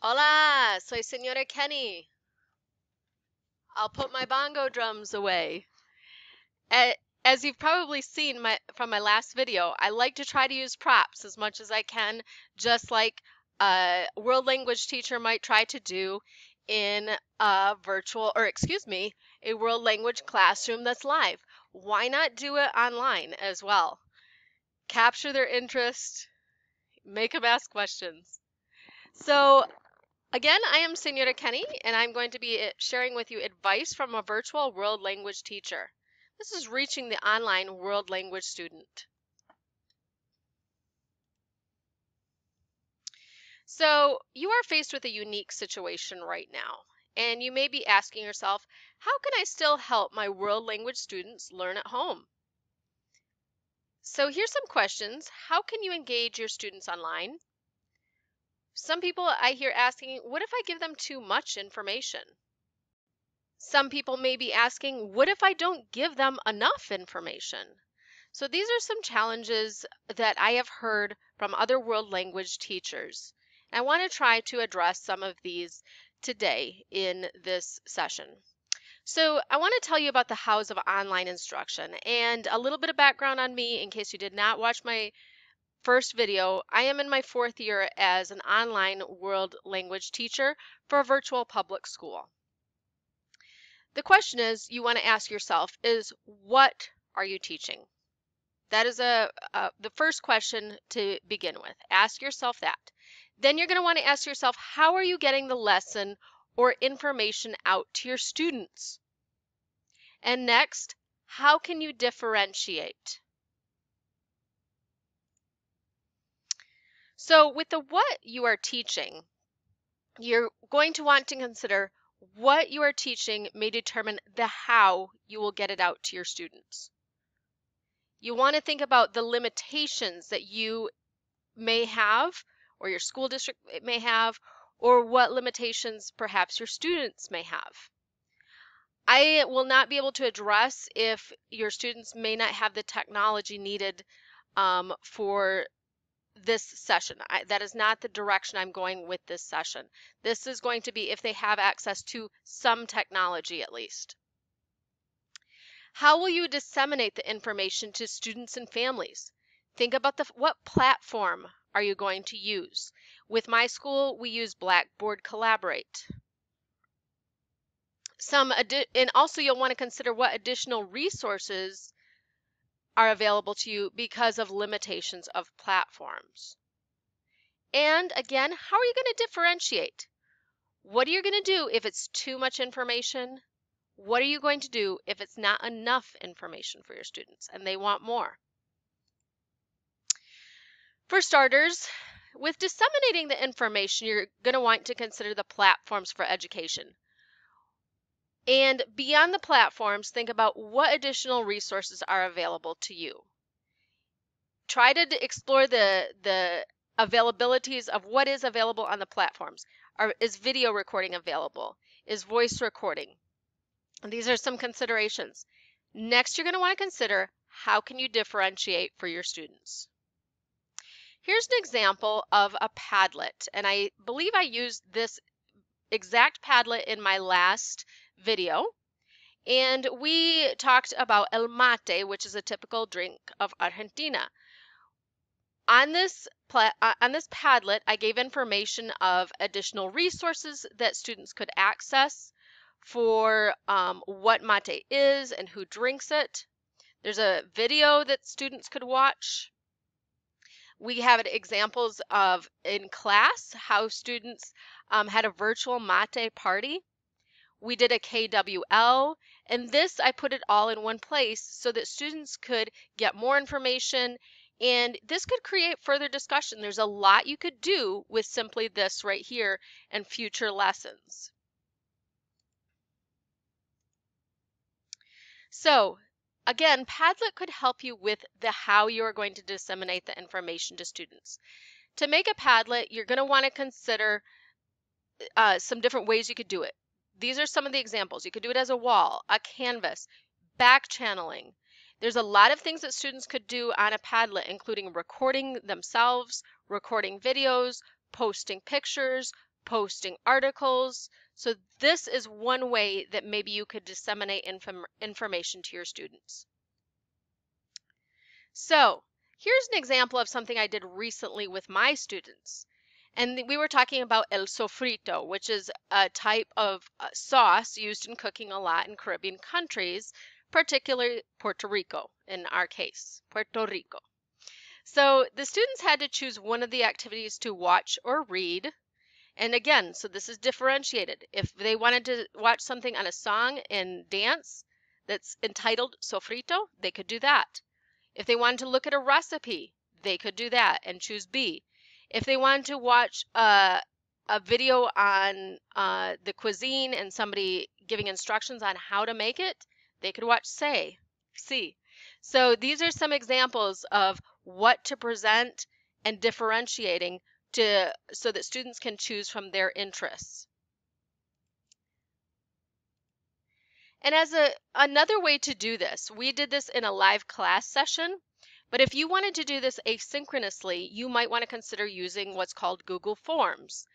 Hola, soy Señora Kenny. I'll put my bongo drums away. As you've probably seen from my last video, I like to try to use props as much as I can, just like a world language teacher might try to do in a a world language classroom that's live. Why not do it online as well? Capture their interest, make them ask questions. So again, I am Senora Kenny, and I'm going to be sharing with you advice from a virtual world language teacher. This is reaching the online world language student. So, you are faced with a unique situation right now, and you may be asking yourself, how can I still help my world language students learn at home? So, here's some questions. How can you engage your students online? Some people I hear asking, what if I give them too much information? Some people may be asking, what if I don't give them enough information? So these are some challenges that I have heard from other world language teachers. I want to try to address some of these today in this session. So I want to tell you about the hows of online instruction and a little bit of background on me in case you did not watch my first video. I am in my 4th year as an online world language teacher for a virtual public school. The question is you want to ask yourself is, what are you teaching? That is the first question to begin with. Ask yourself that. Then you're going to want to ask yourself, how are you getting the lesson or information out to your students? And next, how can you differentiate? So with the what you are teaching, you're going to want to consider what you are teaching may determine the how you will get it out to your students. You want to think about the limitations that you may have, or your school district may have, or what limitations perhaps your students may have. I will not be able to address if your students may not have the technology needed for this session. That is not the direction I'm going with this session. This is going to be if they have access to some technology at least. How will you disseminate the information to students and families? Think about what platform are you going to use? With my school, we use Blackboard Collaborate. And also you'll want to consider what additional resources are available to you because of limitations of platforms. And again, how are you going to differentiate? What are you going to do if it's too much information? What are you going to do if it's not enough information for your students and they want more? For starters, with disseminating the information, you're going to want to consider the platforms for education. And beyond the platforms, think about what additional resources are available to you. Try to explore the availabilities of what is available on the platforms. Is video recording available? Is voice recording? These are some considerations. Next, you're going to want to consider how can you differentiate for your students. Here's an example of a Padlet, and I believe I used this exact Padlet in my last video. And we talked about el mate, which is a typical drink of Argentina. On this Padlet, I gave information of additional resources that students could access for what mate is and who drinks it. There's a video that students could watch. We have examples of in class how students had a virtual mate party. We did a KWL, and this I put it all in one place so that students could get more information, and this could create further discussion. There's a lot you could do with simply this right here and future lessons. So again, Padlet could help you with the how you are going to disseminate the information to students. To make a Padlet, you're going to want to consider some different ways you could do it. These are some of the examples. You could do it as a wall, a canvas, back channeling. There's a lot of things that students could do on a Padlet, including recording themselves, recording videos, posting pictures, posting articles. So this is one way that maybe you could disseminate information to your students. So here's an example of something I did recently with my students. And we were talking about el sofrito, which is a type of sauce used in cooking a lot in Caribbean countries, particularly Puerto Rico, in our case, Puerto Rico. So the students had to choose one of the activities to watch or read. And again, so this is differentiated. If they wanted to watch something on a song and dance that's entitled sofrito, they could do that. If they wanted to look at a recipe, they could do that and choose B. If they wanted to watch a video on the cuisine and somebody giving instructions on how to make it, they could watch C. So these are some examples of what to present and differentiating so that students can choose from their interests. And as another way to do this, we did this in a live class session, but if you wanted to do this asynchronously, you might want to consider using what's called Google Forms.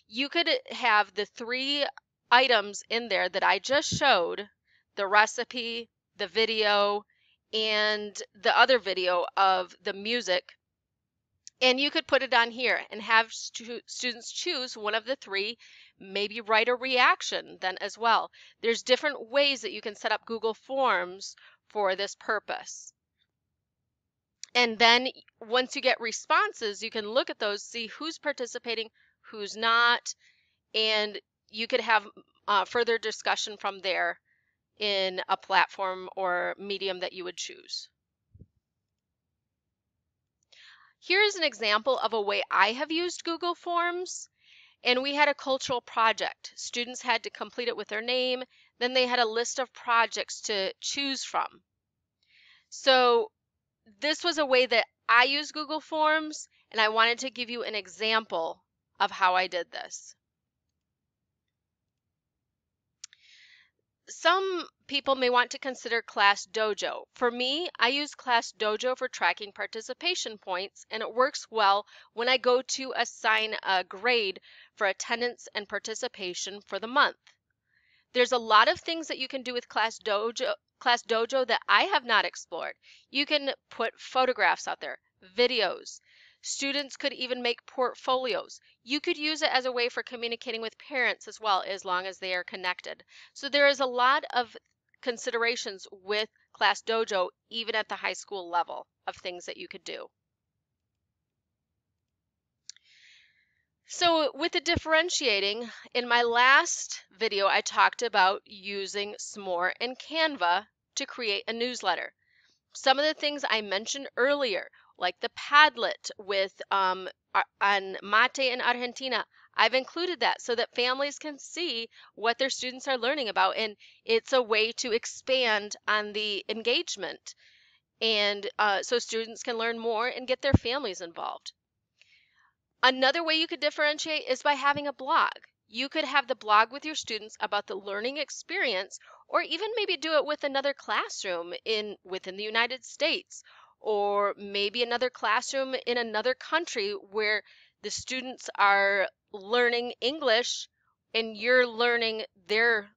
You could have the 3 items in there that I just showed, the recipe, the video, and the other video of the music. And you could put it on here and have students choose one of the 3, maybe write a reaction then as well. There's different ways that you can set up Google Forms for this purpose. And then once you get responses, you can look at those, see who's participating, who's not, and you could have further discussion from there in a platform or medium that you would choose. Here's an example of a way I have used Google Forms, and we had a cultural project. Students had to complete it with their name, then they had a list of projects to choose from. So this was a way that I use Google Forms, and I wanted to give you an example of how I did this. Some people may want to consider ClassDojo. For me, I use ClassDojo for tracking participation points, and it works well when I go to assign a grade for attendance and participation for the month. There's a lot of things that you can do with ClassDojo that I have not explored. You can put photographs out there, videos. Students could even make portfolios. You could use it as a way for communicating with parents as well, as long as they are connected. So there is a lot of considerations with ClassDojo, even at the high school level, of things that you could do. So with the differentiating, in my last video, I talked about using Smore and Canva to create a newsletter. Some of the things I mentioned earlier, like the Padlet with on Mate in Argentina, I've included that so that families can see what their students are learning about, and it's a way to expand on the engagement, and so students can learn more and get their families involved. Another way you could differentiate is by having a blog. You could have the blog with your students about the learning experience, or even maybe do it with another classroom within the United States, or maybe another classroom in another country where the students are learning English and you're learning their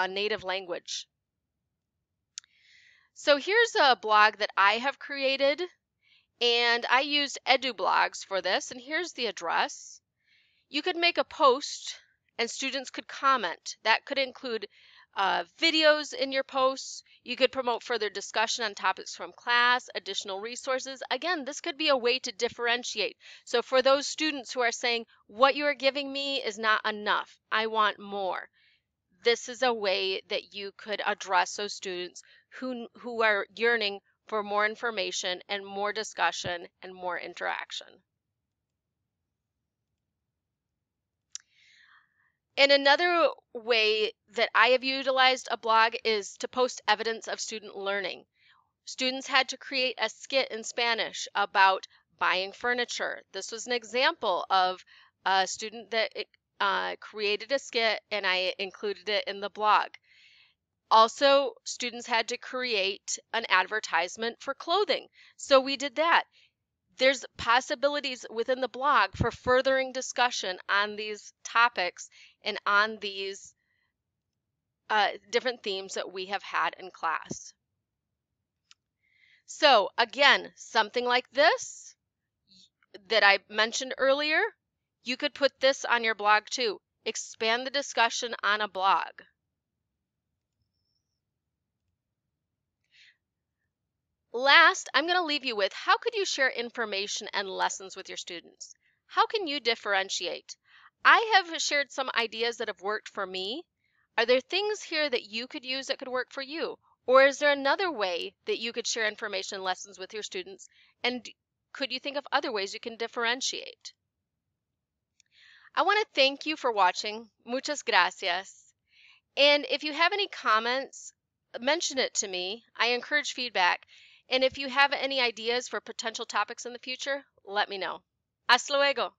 native language. So here's a blog that I have created, and I used EduBlogs for this, and here's the address. You could make a post and students could comment. That could include videos in your posts. You could promote further discussion on topics from class, additional resources. Again, this could be a way to differentiate. So for those students who are saying, what you are giving me is not enough, I want more, this is a way that you could address those students who are yearning for more information and more discussion and more interaction. And another way that I have utilized a blog is to post evidence of student learning. Students had to create a skit in Spanish about buying furniture. This was an example of a student that created a skit, and I included it in the blog. Also, students had to create an advertisement for clothing. So we did that. there's possibilities within the blog for furthering discussion on these topics and on these different themes that we have had in class. So again, something like this that I mentioned earlier, you could put this on your blog too. Expand the discussion on a blog. Last, I'm going to leave you with, how could you share information and lessons with your students? How can you differentiate? I have shared some ideas that have worked for me. Are there things here that you could use that could work for you? Or is there another way that you could share information and lessons with your students? And could you think of other ways you can differentiate? I want to thank you for watching. Muchas gracias. And if you have any comments, mention it to me. I encourage feedback. And if you have any ideas for potential topics in the future, let me know. Hasta luego.